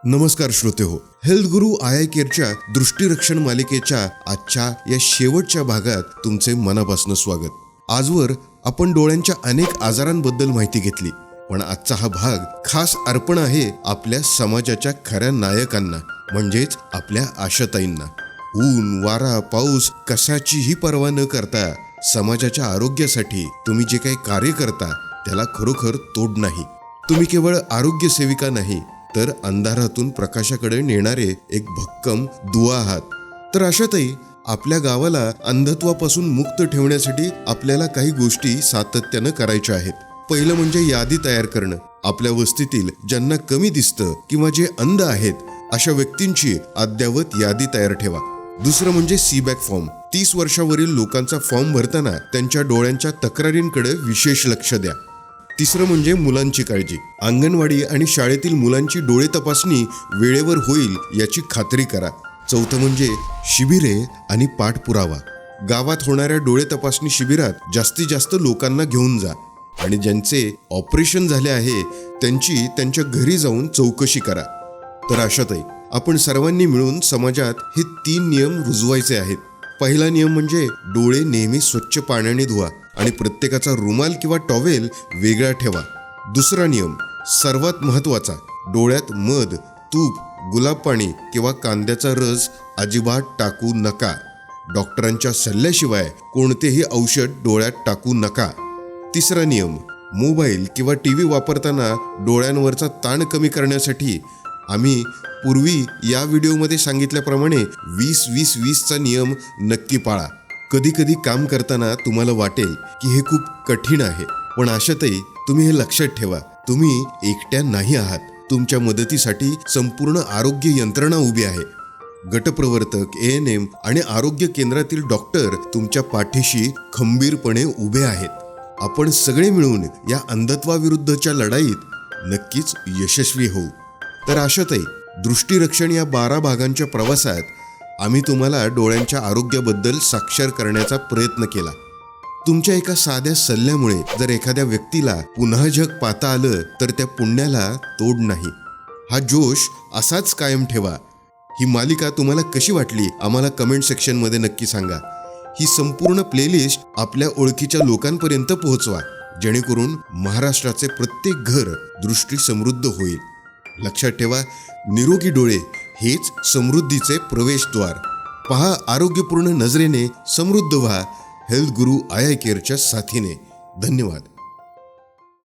नमस्कार श्रोतेहो, health Guru I केअरच्या दृष्टिरक्षण मालिकेच्या आजच्या या शेवटच्या भागात तुमचे मनापासून स्वागत. आजवर आपण डोळ्यांच्या अनेक आजारांबद्दल माहिती घेतली, पण आजचा हा भाग खास अर्पण आहे आपल्या समाजाच्या खऱ्या नायकांना, म्हणजेच आपल्या आशाताईंना. ऊन, वारा, पाऊस कशाचीही पर्वा न करता समाजाच्या आरोग्यासाठी तुम्ही जे काही कार्य करता त्याला खरोखर तोड नाही. तुम्ही केवळ आरोग्य सेविका नाही, तर अंधारातून प्रकाशाकडे नेणारे एक भक्कम दुवा आहात. तर आशाताई, आपल्या गावाला अंधत्वापासून मुक्त ठेवण्यासाठी आपल्याला काही गोष्टी सातत्यानं करायच्या आहेत. पहिलं म्हणजे यादी तयार करणं. आपल्या वस्तीतील ज्यांना कमी दिसतं किंवा जे अंध आहेत अशा व्यक्तींची अद्ययावत यादी तयार ठेवा. दुसरं म्हणजे सीबॅक फॉर्म. 30 वर्षावरील लोकांचा फॉर्म भरताना त्यांच्या डोळ्यांच्या तक्रारींकडे विशेष लक्ष द्या. तिसरं म्हणजे मुलांची काळजी. अंगणवाडी आणि शाळेतील मुलांची डोळे तपासणी वेळेवर होईल याची खात्री करा. चौथं म्हणजे शिबिरे आणि पाठपुरावा. गावात होणाऱ्या डोळे तपासणी शिबिरात जास्तीत जास्त लोकांना घेऊन जा आणि ज्यांचे ऑपरेशन झाले आहे त्यांची त्यांच्या घरी जाऊन चौकशी करा. तर आशाताई, आपण सर्वांनी मिळून समाजात हे 3 नियम रुजवायचे आहेत. पहिला नियम म्हणजे डोळे नेहमी स्वच्छ पाण्याने धुवा आणि प्रत्येकाचा रुमाल किंवा टॉवेल वेगळा ठेवा. दुसरा नियम, सर्वात महत्त्वाचा, डोळ्यात मध, तूप, गुलाब पाणी किंवा कांद्याचा रस अजिबात टाकू नका. डॉक्टरांच्या सल्ल्याशिवाय कोणतेही औषध डोळ्यात टाकू नका. तिसरा नियम, मोबाईल किंवा TV वापरताना डोळ्यांवरचा ताण कमी करण्यासाठी आम्ही पूर्वी या व्हिडिओमध्ये सांगितल्याप्रमाणे 20-20-20चा नियम नक्की पाळा. कधी कधी काम करताना तुम्हाला वाटेल की हे खूप कठीण आहे, पण आशाताई, तुम्ही हे लक्षात ठेवा, तुम्ही एकट्या नाही आहात. तुमच्या मदतीसाठी संपूर्ण आरोग्य यंत्रणा उभी आहे. गटप्रवर्तक, ANM आणि आरोग्य केंद्रातील डॉक्टर तुमच्या पाठीशी खंबीरपणे उभे आहेत. आपण सगळे मिळून या अंधत्वाविरुद्धच्या लढाईत नक्कीच यशस्वी होऊ. तर आशाताई, दृष्टिरक्षण या 12 भागांच्या प्रवासात आम्ही तुम्हाला डोळ्यांच्या आरोग्याबद्दल साक्षर करण्याचा प्रयत्न केला. तुमच्या एका साध्या सल्ल्यामुळे जर एखाद्या व्यक्तीला पुन्हा जग पाहता आलं तर त्या पुण्याला तोड नाही. हा जोश असाच कायम ठेवा. ही मालिका तुम्हाला कशी वाटली आम्हाला कमेंट सेक्शनमध्ये नक्की सांगा. ही संपूर्ण प्लेलिस्ट आपल्या ओळखीच्या लोकांपर्यंत पोहोचवा, जेणेकरून महाराष्ट्राचे प्रत्येक घर दृष्टी समृद्ध होईल. लक्षात ठेवा, निरोगी डोळे हेच समृद्धीचे प्रवेशद्वार. पहा आरोग्यपूर्ण नजरेने, समृद्ध व्हा हेल्थ गुरु आय केअरच्या साथीने. धन्यवाद.